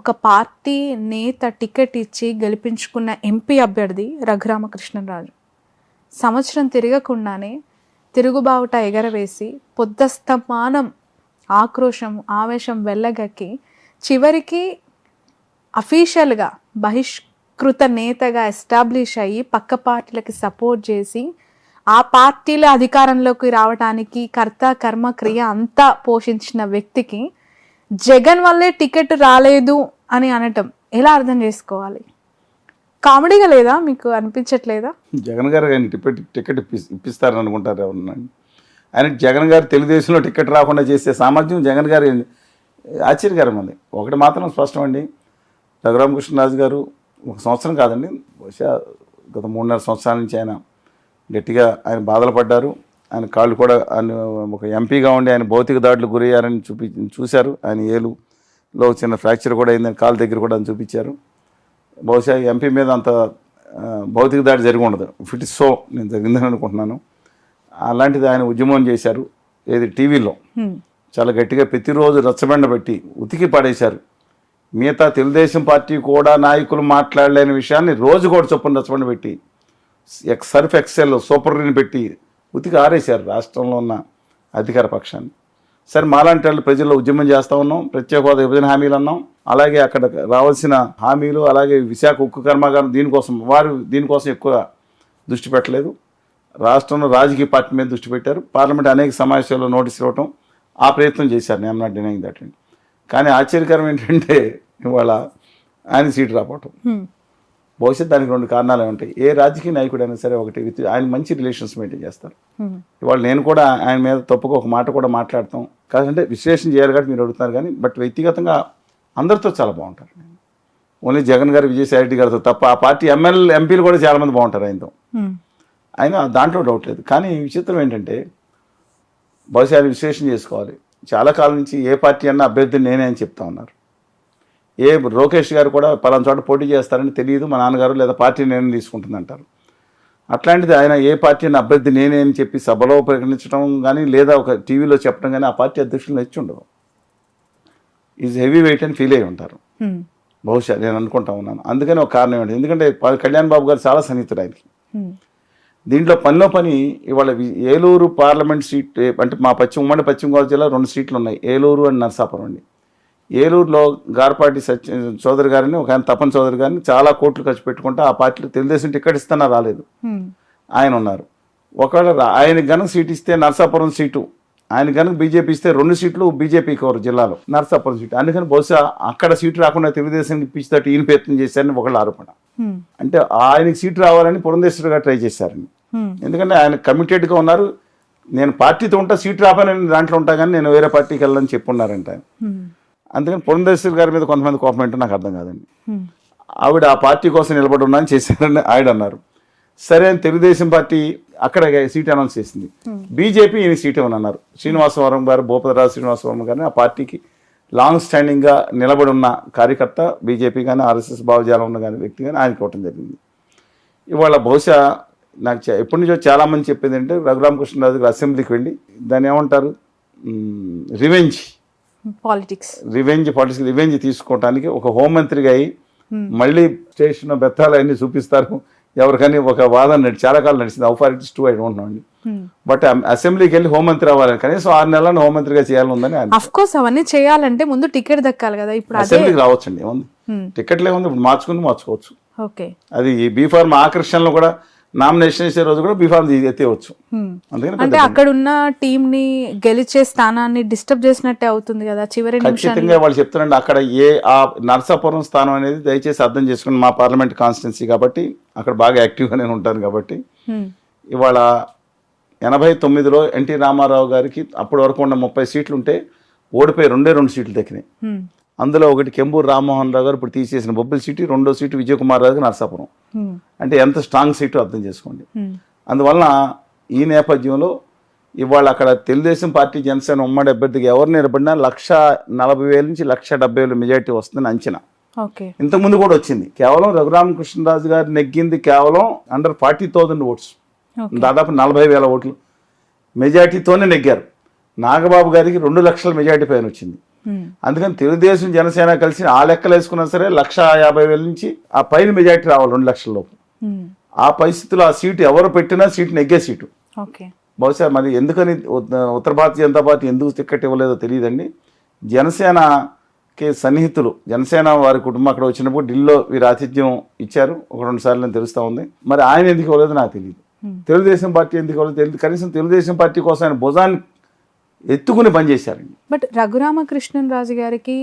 ఒక పార్టీ నేత టికెట్ ఇచ్చి గెలిపించుకున్న ఎంపీ అభ్యర్థి రఘురామకృష్ణరాజు సంవత్సరం తిరగకుండానే తిరుగుబావుట ఎగరవేసి పొద్దస్తమానం ఆక్రోశం ఆవేశం వెళ్ళగక్కి చివరికి అఫీషియల్గా బహిష్కృత నేతగా ఎస్టాబ్లిష్ అయ్యి పక్క పార్టీలకి సపోర్ట్ చేసి ఆ పార్టీల అధికారంలోకి రావడానికి కర్త కర్మ క్రియ అంతా పోషించిన వ్యక్తికి జగన్ వల్లే టికెట్ రాలేదు అని అనటం ఎలా అర్థం చేసుకోవాలి? కామెడీగా లేదా, మీకు అనిపించట్లేదా? జగన్ గారు ఆయన టికెట్ ఇప్పిస్తారని అనుకుంటారు ఎవరున్నాను. ఆయన జగన్ గారు తెలుగుదేశంలో టికెట్ రాకుండా చేసే సామర్థ్యం జగన్ గారు ఆశ్చర్యకరం ఉంది. ఒకటి మాత్రం స్పష్టం అండి, రఘురామకృష్ణరాజు గారు ఒక సంవత్సరం కాదండి, బహుశా గత 3.5 సంవత్సరాల నుంచి ఆయన గట్టిగా ఆయన బాధలు పడ్డారు. ఆయన కాళ్ళు కూడా ఆయన ఒక ఎంపీగా ఉండి ఆయన భౌతిక దాడులు గురయ్యారని చూశారు. ఆయన ఏలులో చిన్న ఫ్రాక్చర్ కూడా అయిందని కాలు దగ్గర కూడా అని చూపించారు. బహుశా ఎంపీ మీద అంత భౌతిక దాడి జరిగి ఉండదు, ఇట్ ఇస్ సో, నేను జరిగిందని అనుకుంటున్నాను. అలాంటిది ఆయన ఉద్యమం చేశారు, ఏది టీవీలో చాలా గట్టిగా ప్రతిరోజు రచ్చబండ పెట్టి ఉతికి పడేశారు. మిగతా తెలుగుదేశం పార్టీ కూడా నాయకులు మాట్లాడలేని విషయాన్ని రోజు కూడా చొప్పున రచ్చబండ పెట్టి సర్ఫ్ ఎక్సెల్ సూపర్ని పెట్టి ఉతికి ఆరేశారు రాష్ట్రంలో ఉన్న అధికార పక్షాన్ని. సరే, మాలాంటి వాళ్ళు ప్రజల్లో ఉద్యమం చేస్తూ ఉన్నాం, ప్రత్యేక హోదా విభజన హామీలు అన్నాం, అలాగే అక్కడ రావాల్సిన హామీలు, అలాగే విశాఖ ఉక్కు కర్మాగారం దీనికోసం ఎక్కువ దృష్టి పెట్టలేదు. రాష్ట్రంలో రాజకీయ పార్టీ మీద దృష్టి పెట్టారు. పార్లమెంట్ అనేక సమావేశాల్లో నోటీసులు ఇవ్వటం ఆ ప్రయత్నం చేశారు, నేను నాట్ డినైయింగ్ దట్ అండి. కానీ ఆశ్చర్యకరం ఏంటంటే ఇవాళ ఆయన సీటు రావటం. బహుశా దానికి 2 కారణాలు ఉంటాయి. ఏ రాజకీయ నాయకుడైనా సరే ఒకటి ఆయన మంచి రిలేషన్స్ మెయింటైన్ చేస్తారు. ఇవాళ నేను కూడా ఆయన మీద తప్పుగా ఒక మాట కూడా మాట్లాడతాం కాదంటే విశ్లేషణ చేయాలి కాబట్టి మీరు అడుగుతున్నారు, కానీ బట్ వ్యక్తిగతంగా అందరితో చాలా బాగుంటారు. ఓన్లీ జగన్ గారు విజయసాయి రెడ్డి గారితో తప్ప ఆ పార్టీ ఎంపీలు కూడా చాలామంది బాగుంటారు ఆయనతో, ఆయన దాంట్లో డౌట్ లేదు. కానీ విచిత్రం ఏంటంటే బహుశా ఆయన విశ్లేషణ చేసుకోవాలి. చాలా కాలం నుంచి ఏ పార్టీ అన్నా అభ్యర్థిని నేనే అని చెప్తా ఉన్నారు. లోకేష్ గారు కూడా పలానా చోట పోటీ చేస్తారని తెలియదు, మా నాన్నగారు లేదా పార్టీ నేను తీసుకుంటుంది అంటారు. అట్లాంటిది ఆయన ఏ పార్టీ అని అభ్యర్థి నేనే అని చెప్పి సభలో ప్రకటించడం కానీ లేదా ఒక టీవీలో చెప్పడం కానీ ఆ పార్టీ అధ్యక్షులు నచ్చి ఉండదు. ఈజ్ హెవీ వెయిట్ అని ఫీల్ అయ్యి ఉంటారు బహుశా, నేను అనుకుంటా ఉన్నాను. అందుకని ఒక కారణం ఏంటి, ఎందుకంటే కళ్యాణ్ బాబు గారు చాలా సన్నిహితుడు ఆయనకి. దీంట్లో పనిలో పని ఇవాళ ఏలూరు పార్లమెంట్ సీట్ అంటే మా ఉమ్మడి పశ్చిమ గోదావరి జిల్లా 2 సీట్లు ఉన్నాయి, ఏలూరు అండ్ నరసాపురం అండి. ఏలూరులో గార్పాటి చౌదరి గారిని ఒక ఆయన తపన్ చౌదరి గారిని చాలా కోట్లు ఖర్చు పెట్టుకుంటే ఆ పార్టీలో తెలుగుదేశం టికెట్ ఇస్తున్నా రాలేదు, ఆయన ఉన్నారు. ఒకవేళ ఆయనకి గనక సీట్ ఇస్తే నరసాపురం సీటు, ఆయన కనుక బీజేపీ ఇస్తే 2 సీట్లు బీజేపీకి కోరు జిల్లాలో, నరసాపురం సీటు. అందుకని బహుశా అక్కడ సీటు రాకుండా తెలుగుదేశం ఇప్పించేటట్టు ఈయన ప్రయత్నం చేశారని ఒకళ్ళు ఆరోపణ. అంటే ఆయనకి సీటు రావాలని పురంధేశ్వరి గారు ట్రై చేశారని, ఎందుకంటే ఆయన కమిటెడ్గా ఉన్నారు. నేను పార్టీతో ఉంటా, సీటు రాపాలని దాంట్లో ఉంటా కానీ నేను వేరే పార్టీకి వెళ్ళని చెప్పున్నారంట ఆయన. అందుకని పురంధేశ్వరి గారి మీద కొంతమంది కోపం ఏంటో నాకు అర్థం కాదండి. ఆవిడ ఆ పార్టీ కోసం నిలబడి ఉన్నాను చేశారని ఆయన అన్నారు. సరే అని తెలుగుదేశం పార్టీ అక్కడ సీట్ అనౌన్స్ చేసింది, బీజేపీ ఈయన సీట్ ఇవ్వని అన్నారు. శ్రీనివాసవరం గారు, భూపతిరాజు శ్రీనివాసవరం గారిని ఆ పార్టీకి లాంగ్ స్టాండింగ్గా నిలబడి ఉన్న కార్యకర్త, బీజేపీ కానీ ఆర్ఎస్ఎస్ భావజాలం ఉన్న కానీ వ్యక్తి కానీ ఆయనకి ఇవ్వటం జరిగింది. ఇవాళ బహుశా నాకు ఎప్పటి నుంచో చాలామంది చెప్పేది అంటే రఘురామకృష్ణరాజు గారు అసెంబ్లీకి వెళ్ళి దాన్ని ఏమంటారు రివెంజ్ పాలిటిక్స్ తీసుకోవటానికి ఒక హోంమంత్రిగా అయ్యి మళ్ళీ స్టేషన్ బెత్తాలు అన్ని చూపిస్తారు ఎవరికని ఒక వాదన చాలా కాలం నడిచింది. How far it is true I don't know అండి. బట్ అసెంబ్లీకి వెళ్ళి హోంమంత్రి అవ్వాలని కనీసం 6 నెలలను హోంమంత్రిగా చేయాలని అవన్నీ చేయాలంటే ముందు టికెట్ దక్కాలి కదా. ఇప్పుడు అసెంబ్లీకి రావచ్చండి, ఏముంది టికెట్లు ఏముంది, ఇప్పుడు మార్చుకోవచ్చు. అది బీఫార్మ్ ఆకర్షణలో కూడా నామినేషన్ చేసే రోజు కూడా బీఫార్మ్ ఎత్తేవచ్చు. అంటే అక్కడ ఉన్న టీం ని గెలిచే స్థానాన్ని డిస్టర్బ్ చేసినట్టే అవుతుంది కదా చివరి ఖచ్చితంగా. వాళ్ళు చెప్తారండి అక్కడ ఆ నరసాపురం స్థానం అనేది దయచేసి అర్థం చేసుకుని మా పార్లమెంట్ కాన్స్టిట్యున్సీ కాబట్టి అక్కడ బాగా యాక్టివ్గా నేను ఉంటాను కాబట్టి ఇవాళ 89లో ఎన్టీ రామారావు గారికి అప్పటి వరకు ఉన్న 30 సీట్లు ఉంటే ఓడిపోయి 2 సీట్లు దక్కినాయి. అందులో ఒకటి కెంబూరు రామ్మోహన్ రావు గారు ఇప్పుడు తీసేసిన బొబ్బిలి సీటు, 2వ సీటు విజయ్ కుమార్ రావు గారు నరసాపురం. అంటే ఎంత స్ట్రాంగ్ సీటు అర్థం చేసుకోండి. అందువలన ఈ నేపథ్యంలో ఇవాళ అక్కడ తెలుగుదేశం పార్టీ జనసేన ఉమ్మడి అభ్యర్థికి ఎవరు నిలబడినా 140,000 నుంచి 170,000 మెజార్టీ వస్తుందని అంచనా. ఇంతకుముందు కూడా వచ్చింది. కేవలం రఘురామకృష్ణరాజు గారు నెగ్గింది కేవలం అండర్ 40,000 ఓట్స్, దాదాపు 40,000 ఓట్లు మెజార్టీతోనే నెగ్గారు. నాగబాబు గారికి 2 లక్షల మెజార్టీ పైన వచ్చింది. అందుకని తెలుగుదేశం జనసేన కలిసి ఆ లెక్కలు వేసుకున్నా సరే 1,50,000 నుంచి ఆ పైన మెజార్టీ రావాలి 2 లక్షల లోపు. ఆ పరిస్థితుల్లో ఆ సీటు ఎవరు పెట్టినా సీటు నెగ్గే సీటు. ఓకే. బహుశా మరి ఎందుకని ఉత్తర భారతీయ జనతా పార్టీ ఎందుకు టికెట్ ఇవ్వలేదో తెలియదండి. జనసేనకి సన్నిహితులు, జనసేన వారి కుటుంబం అక్కడ వచ్చినప్పుడు ఢిల్లీలో వీరు ఆతిథ్యం ఇచ్చారు 1-2 సార్లు అని తెలుస్తూ ఉంది. మరి ఆయన ఎందుకు ఇవ్వలేదో నాకు తెలియదు. తెలుగుదేశం పార్టీ ఎందుకు ఇవ్వలేదు తెలియదు. కనీసం తెలుగుదేశం పార్టీ కోసం ఆయన భుజాన్ని ఎత్తుకుని పనిచేశారండి. బట్ రఘురామకృష్ణరాజు గారికి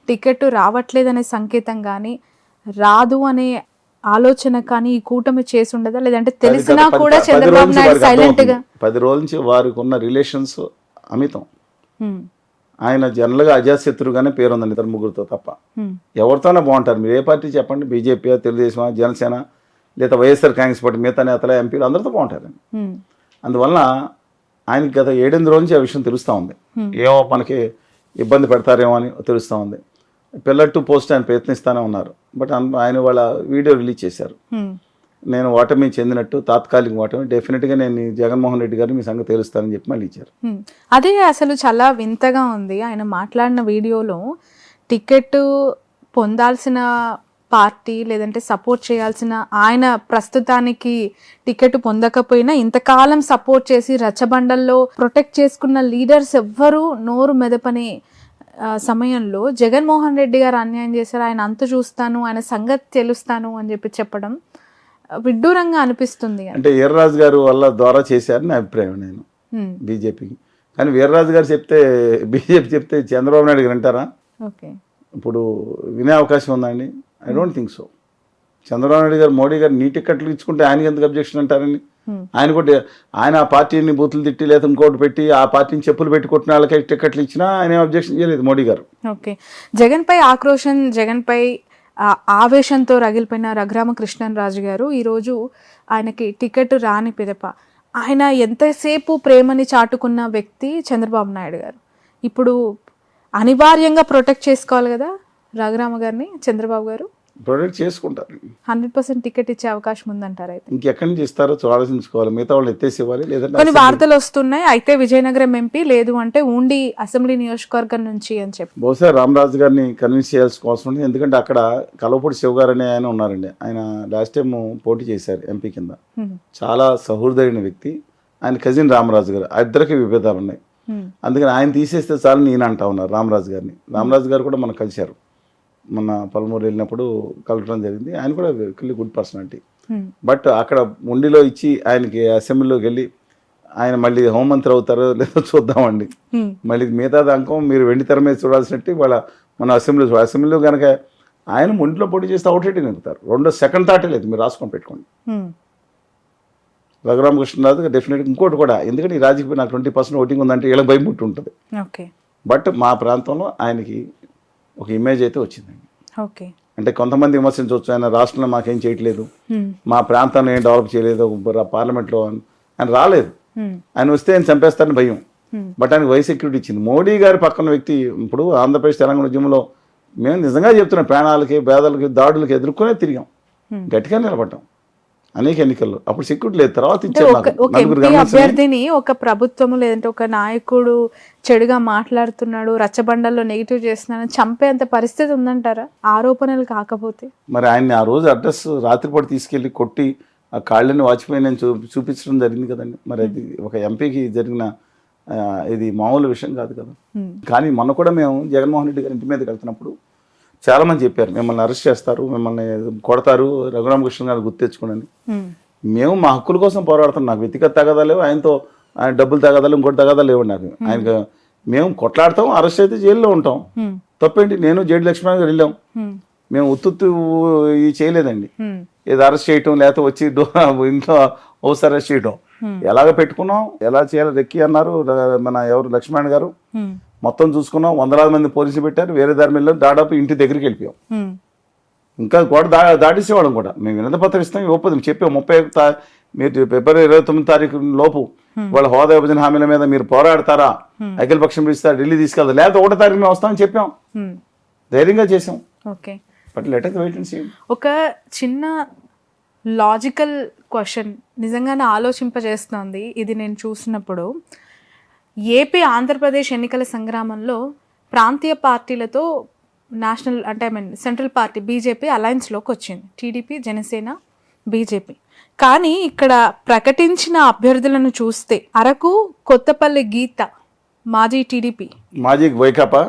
టికెట్ రావట్లేదనే సంకేతం కానీ, రాదు అనే ఆలోచన కానీ ఈ కూటమి చేసి ఉండదా, లేదంటే తెలిసినా కూడా చంద్రబాబు నాయుడు సైలెంట్ గా 10 రోజుల నుంచి వారికి ఉన్న రిలేషన్స్ అమితం. ఆయన జనరల్గా అజాశత్రుగానే పేరుందండి ఇతర ముగ్గురితో తప్ప. ఎవరితోనే బాగుంటారు. మీరు ఏ పార్టీ చెప్పండి, బీజేపీ, తెలుగుదేశం, జనసేన, లేదా వైఎస్ఆర్ కాంగ్రెస్ పార్టీ మిగతా నేతల ఎంపీలు అందరితో బాగుంటారండి. అందువలన ఆయనకి గత 7-8 రోజుల నుంచి ఆ విషయం తెలుస్తూ ఉంది. ఏమో మనకి ఇబ్బంది పెడతారేమో అని తెలుస్తూ ఉంది. పిల్లర్ టు పోస్ట్ ఆయన ప్రయత్నిస్తూనే ఉన్నారు. బట్ ఆయన వాళ్ళ వీడియో రిలీజ్ చేశారు. నేను ఓటమి చెందినట్టు, తాత్కాలిక ఓటమి, డెఫినెట్గా నేను జగన్మోహన్ రెడ్డి గారిని మీ సంగతి తెలుస్తానని చెప్పి మళ్ళీ ఇచ్చారు. అదే అసలు చాలా వింతగా ఉంది. ఆయన మాట్లాడిన వీడియోలో టికెట్ పొందాల్సిన పార్టీ లేదంటే సపోర్ట్ చేయాల్సిన ఆయన ప్రస్తుతానికి టికెట్ పొందకపోయినా ఇంతకాలం సపోర్ట్ చేసి రచ్చబండల్లో ప్రొటెక్ట్ చేసుకున్న లీడర్స్ ఎవ్వరూ నోరు మెదపని సమయంలో జగన్మోహన్ రెడ్డి గారు అన్యాయం చేశారు, ఆయన అంత చూస్తాను, ఆయన సంగతి తెలుస్తాను అని చెప్పడం విడ్డూరంగా అనిపిస్తుంది. అంటే వీర్రాజు గారు వాళ్ళ ద్వారా చేశారని నా అభిప్రాయం నేను బీజేపీకి. కానీ వీర్రాజు గారు చెప్తే, బీజేపీ చెప్తే చంద్రబాబు నాయుడు గారు వింటారా? ఓకే, ఇప్పుడు వినే అవకాశం ఉందండి? I don't think so. Chandrababu Naidu గారు, మోడీ గారు నీ టికెట్లు ఇచ్చుకుంటే ఆయనకి ఎందుకు అబ్జెక్షన్ అంటారని? ఆయన కూడా ఆయన ఆ పార్టీని బూతులు తిట్టి లేదా ఇంకోటి పెట్టి ఆ పార్టీని చెప్పులు పెట్టి కొట్టిన వాళ్ళకి టికెట్లు ఇచ్చినా ఆయన అబ్జెక్షన్ చేయలేదు మోడీ గారు. ఓకే. జగన్ పై ఆక్రోశం, జగన్ పై ఆవేశంతో రగిలిపోయిన రఘురామకృష్ణరాజు గారు ఈరోజు ఆయనకి టికెట్ రాని పిదప ఆయన ఎంతసేపు ప్రేమని చాటుకున్న వ్యక్తి చంద్రబాబు నాయుడు గారు. ఇప్పుడు అనివార్యంగా ప్రొటెక్ట్ చేసుకోవాలి కదా రఘురామ గారిని చంద్రబాబు గారు. ప్రొటెక్ట్ చేసుకుంటారు. 100% టికెట్ ఇచ్చే అవకాశం ఉందంటారు. అయితే ఇంకెక్కడి నుంచి ఇస్తారో ఆలోచించుకోవాలి. మిగతా వాళ్ళు ఎత్తేసి ఇవ్వాలి. లేదంటే కొన్ని వార్తలు వస్తున్నాయి, అయితే విజయనగరం ఎంపీ, లేదు అంటే ఉండి అసెంబ్లీ నియోజకవర్గం నుంచి అని చెప్పి. బహుశా రామరాజు గారిని కన్విన్స్ చేయాల్సిన అవసరం ఉంది. ఎందుకంటే అక్కడ కలవపూడి శివ గారు అనే ఆయన ఉన్నారండి. ఆయన లాస్ట్ టైం పోటీ చేశారు ఎంపీ కింద. చాలా సహృదయమైన వ్యక్తి. ఆయన కజిన్ రామరాజు గారు, ఆ ఇద్దరికి విభేదాలు ఉన్నాయి. అందుకని ఆయన తీసేస్తే చాలు నేను అంటా ఉన్నారు రామరాజు గారిని. రామరాజు గారు కూడా మనం కలిశారు, మొన్న పల్మూరు వెళ్ళినప్పుడు కలవడం జరిగింది. ఆయన కూడా వెరీ గుడ్ పర్సనాలిటీ. బట్ అక్కడ ఉండిలో ఇచ్చి ఆయనకి అసెంబ్లీలోకి వెళ్ళి ఆయన మళ్ళీ హోంమంత్రి అవుతారో లేదో చూద్దామండి. మళ్ళీ మిగతా అంకం మీరు వెండి తెర మీద చూడాల్సినట్టు వాళ్ళ మన అసెంబ్లీలో కనుక ఆయన ఒంట్లో పోటీ చేస్తే అవుట్ రేటింగ్ ఎక్కుతారు. రెండో సెకండ్ థాటే లేదు, మీరు రాసుకొని పెట్టుకోండి. రఘురామకృష్ణరాజు డెఫినెట్గా ఇంకోటి కూడా, ఎందుకంటే ఈ రాజకీయ నాకు 20% ఓటింగ్ ఉందంటే వీళ్ళకి భయం పుట్టి ఉంటుంది. బట్ మా ప్రాంతంలో ఆయనకి ఒక ఇమేజ్ అయితే వచ్చిందండి. ఓకే, అంటే కొంతమంది విమర్శించవచ్చు, ఆయన రాష్ట్రంలో మాకేం చేయట్లేదు, మా ప్రాంతాన్ని ఏం డెవలప్ చేయలేదు, పార్లమెంట్లో ఆయన రాలేదు, ఆయన వస్తే ఆయన చంపేస్తారని భయం. బట్ ఆయనకు వై సెక్యూరిటీ ఇచ్చింది. మోడీ గారి పక్కన వ్యక్తి. ఇప్పుడు ఆంధ్రప్రదేశ్ తెలంగాణ ఉద్యమంలో మేము నిజంగా చెప్తున్నాం, ప్రాణాలకి పేదలకి దాడులకి ఎదుర్కొనే తిరిగాం, గట్టిగా నిలబడ్డాం అనేక ఎన్నికల్లో. అప్పుడు సెక్యూరిటీ లేదు, తర్వాత ఇచ్చారు. అభ్యర్థిని ఒక ప్రభుత్వము లేదంటే ఒక నాయకుడు చెడుగా మాట్లాడుతున్నాడు, రచ్చబండల్లో నెగిటివ్ చేస్తున్నాడు, చంపేంత పరిస్థితి ఉందంటారా ఆరోపణలు కాకపోతే? మరి ఆయన్ని ఆ రోజు అడ్రస్ రాత్రిపూట తీసుకెళ్లి కొట్టి ఆ కాళ్ళని వాచిపోయి నేను చూపించడం జరిగింది కదండి. మరి అది ఒక ఎంపీకి జరిగిన ఇది మామూలు విషయం కాదు కదా. కానీ మొన్న కూడా మేము జగన్మోహన్ రెడ్డి గారి ఇంటి మీదకి వెళ్తున్నప్పుడు చాలా మంది చెప్పారు, మిమ్మల్ని అరెస్ట్ చేస్తారు, మిమ్మల్ని కొడతారు, రఘురామకృష్ణ గారు గుర్తెచ్చుకోండి. మేము మా హక్కుల కోసం పోరాడుతున్నాం. నాకు వ్యక్తిగత తగాదా లేవు, ఆయనతో ఆయన డబ్బులు తగాదాలు ఇంకోటి తగాదా లేవు. నాకు ఆయనకు మేము కొట్లాడతాం, అరెస్ట్ అయితే జైల్లో ఉంటాం, తప్పేంటి? నేను జేడి లక్ష్మణ్ గారు వెళ్ళాం, మేము ఉత్తు ఇది చేయలేదండి. ఏదో అరెస్ట్ చేయటం లేకపోతే వచ్చి ఇంట్లో హౌస్ అరెస్ట్ చేయటం ఎలాగ పెట్టుకున్నాం, ఎలా చేయాలి రెక్కి అన్నారు మన ఎవరు లక్ష్మణ్ గారు, మొత్తం చూసుకున్నాం. 100,000 మంది పోలీసులు పెట్టారు, వేరే దారి మీద దాదాపు ఇంటి దగ్గరికి వెళ్ళిపోయాం. ఇంకా గోడ దాటేసేవాళ్ళం కూడా. మేము వినతి పత్రం ఇస్తాం, ఇవ్వకపోతే చెప్పాం 31 మీరు ఫిబ్రవరి 29 తారీఖు లోపు వాళ్ళ హోదా విభజన హామీల మీద మీరు పోరాడతారా, అఖిల పక్షం పిలుస్తారు, ఢిల్లీ తీసుకెళ్తారు, లేకపోతే 1వ తారీఖు మేము వస్తామని చెప్పాం, ధైర్యంగా చేసాం. Okay, but let us wait and see. ఒక చిన్న లాజికల్ క్వశ్చన్ నిజంగానే ఆలోచింపజేస్తుంది ఇది నేను చూసినప్పుడు. ఏపీ ఆంధ్రప్రదేశ్ ఎన్నికల సంగ్రామంలో ప్రాంతీయ పార్టీలతో నేషనల్ అంటే I mean central party BJP అలయన్స్లోకి వచ్చింది, టీడీపీ, జనసేన, బీజేపీ. కానీ ఇక్కడ ప్రకటించిన అభ్యర్థులను చూస్తే అరకు కొత్తపల్లి గీత మాజీ టీడీపీ, మాజీ వైకాపా,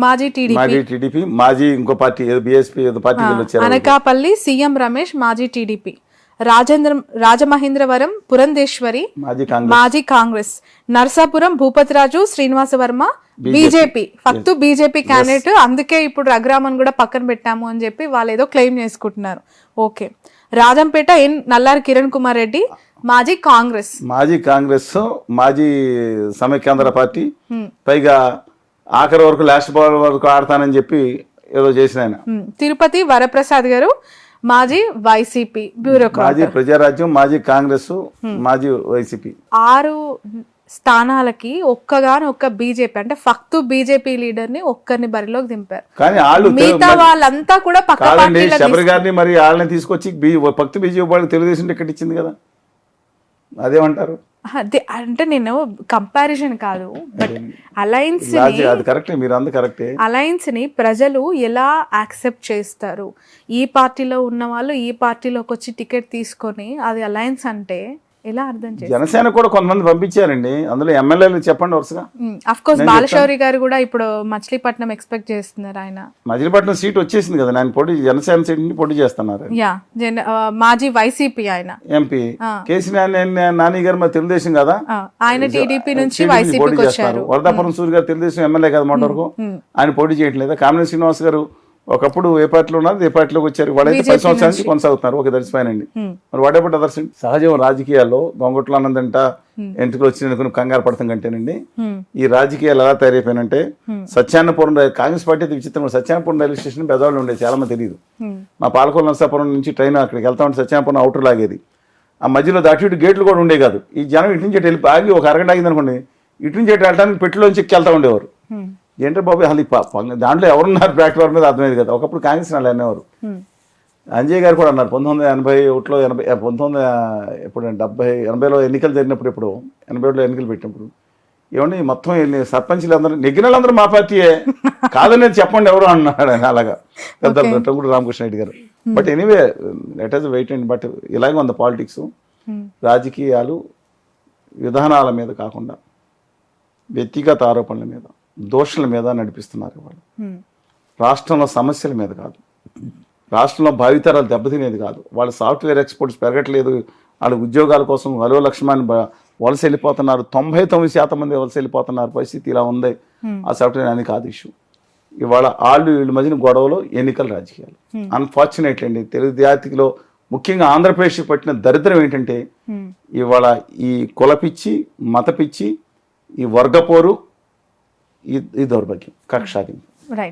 మాజీ టీడీపీ, మాజీ ఇంకో పార్టీ ఏదో బీఎస్పీ ఏదో పార్టీ వచ్చారు. అనకాపల్లి సీఎం రమేష్ మాజీ టీడీపీ, రాజమహేంద్రవరం పురంధేశ్వరి మాజీ కాంగ్రెస్, నర్సాపురం భూపతిరాజు శ్రీనివాస వర్మ బీజేపీ, ఫక్తు బీజేపీ క్యాండిడేట్, అందుకే ఇప్పుడు రఘురామన్ కూడా పక్కన పెట్టాము అని చెప్పి వాళ్ళు ఏదో క్లెయిమ్ చేసుకుంటున్నారు. ఓకే. రాజంపేట నల్లారి కిరణ్ కుమార్ రెడ్డి మాజీ కాంగ్రెస్, మాజీ సమైక్యాంధ్ర పార్టీ, పైగా ఆఖరి వరకు లాస్ట్ బాల్ వరకు ఆడతానని చెప్పి ఏదో చేసిన ఆయన. తిరుపతి వరప్రసాద్ గారు మాజీ వైసీపీ బ్యూరోక్రాట్, మాజీ ప్రజారాజ్యం, మాజీ కాంగ్రెస్, మాజీ వైసీపీ. 6 స్థానాలకి ఒక్క బీజేపీ అంటే ఫక్తు బీజేపీ లీడర్ ని ఒక్కరిని బరిలోకి దింపారు. కానీ వాళ్ళు మిగతా వాళ్ళంతా కూడా పక్క శబరి గారిని మరి వాళ్ళని తీసుకొచ్చి ఫక్తు బీజేపీ వాళ్ళకి తెలుగుదేశం టికెట్ ఇచ్చింది కదా, అదేమంటారు? అంటే నేను కంపారిజన్ కాదు, బట్ అలయన్స్ అది కరెక్టే, మీరు అందు కరెక్టే. అలయన్స్ ని ప్రజలు ఎలా యాక్సెప్ట్ చేస్తారు? ఈ పార్టీలో ఉన్న వాళ్ళు ఈ పార్టీలోకి వచ్చి టికెట్ తీసుకొని అది అలయన్స్ అంటే ఎలా అర్థం చేస్తారు? జనసేన కూడా కొంతమంది పంపించారండి, అందులో ఎమ్మెల్యేలు చెప్పండి వరుసగా. అఫ్ కోర్స్ బాలశౌరి గారు కూడా ఇప్పుడు మచిలీపట్నం ఎక్స్పెక్ట్ చేస్తున్నారు. ఆయన మచిలీపట్నం సీట్ వచ్చేసింది కదా, నేను పోటీ జనసేన సీట్ ని పోటీ చేస్తున్నారు. మాజీ వైసీపీ ఆయన ఎంపీ నాని గారు మరి తెలుగుదేశం కదా, ఆయన టీడీపీ నుంచి వైసీపీకి వచ్చారు. వరదాపురం సూర్య గారు తెలుగుదేశం ఎమ్మెల్యే కదా మొదటి వరకు, ఆయన పోటీ చేయట్లేదు. కామినేని శ్రీనివాస్ గారు ఒకప్పుడు ఏ పార్టీలో ఉన్నారు, ఏ పార్టీలోకి వచ్చారు, వాళ్ళైతే 10 సంవత్సరాల నుంచి కొనసాగుతున్నారు. ఒక దర్శపోయినండి. మరి వాడేపటి అదర్స్ సహజం రాజకీయాల్లో గొంగట్లో అన్నదంట ఎంట్రుకలు వచ్చిన కంగారు పడతాం కంటేనండి. ఈ రాజకీయాలు ఎలా తయారైపోయినంటే, సత్యాన్నపురం కాంగ్రెస్ పార్టీ అయితే విచిత్రం. సత్యాన్నపురం రైల్వే స్టేషన్ పెద్దవాళ్ళు ఉండేది, చాలా మంది తెలియదు. మా పాలకొల్లు నరసాపురం నుంచి ట్రైన్ అక్కడికి వెళ్తా ఉంటే సత్యాన్నపురం అవుటర్ లాగేది. ఆ మధ్యలో దాటి ఇటు గేట్లు కూడా ఉండే కాదు. ఈ జనం ఇటు నుంచి వెళ్ళి ఆగి ఒక అరగంట ఆగింది అనుకోండి, ఇటు నుంచి వెళ్ళడానికి పెట్టిలోంచి ఎక్కి వెళ్తా ఉండేవారు. ఏంటంటే బాబు అసలు దాంట్లో ఎవరున్నారు ప్లాట్ఫామ్ మీద అర్థమైంది కదా. ఒకప్పుడు కాంగ్రెస్ వాళ్ళు అనేవారు. అంజయ్ గారు కూడా అన్నారు 1981లో 80లో ఎన్నికలు జరిగినప్పుడు, ఇప్పుడు 87లో ఎన్నికలు పెట్టినప్పుడు, ఏమండి మొత్తం సర్పంచ్లు అందరూ నెగ్గిన వాళ్ళందరూ మా పార్టీయే కాదనేది చెప్పండి ఎవరు అన్నాడు ఆయన. అలాగా పెద్ద టంగుడు రామకృష్ణ రెడ్డి గారు. But anyway let us wait and. But ఇలాగే ఉంది పాలిటిక్స్. రాజకీయాలు విధానాల మీద కాకుండా వ్యక్తిగత ఆరోపణల మీద, దోషుల మీద నడిపిస్తున్నారు వాళ్ళు. రాష్ట్రంలో సమస్యల మీద కాదు, రాష్ట్రంలో భావితరాలు దెబ్బతినేది కాదు. వాళ్ళు సాఫ్ట్వేర్ ఎక్స్పోర్ట్స్ పెరగట్లేదు, వాళ్ళ ఉద్యోగాల కోసం వలో లక్ష్మాన్ని వలస వెళ్ళిపోతున్నారు. 99% మంది వలస వెళ్ళిపోతున్నారు. పరిస్థితి ఇలా ఉంది. ఆ సాఫ్ట్వేర్ అని కాదు ఇష్యూ. ఇవాళ వీళ్ళ మధ్యన గొడవలో ఎన్నికల రాజకీయాలు. అన్ఫార్చునేట్లీ అండి, తెలుగు జాతిలో ముఖ్యంగా ఆంధ్రప్రదేశ్కి పట్టిన దరిద్రం ఏంటంటే, ఇవాళ ఈ కులపిచ్చి, మతపిచ్చి, ఈ వర్గపోరు, ఈ దౌర్భాగ్యం, కక్షాది. రైట్.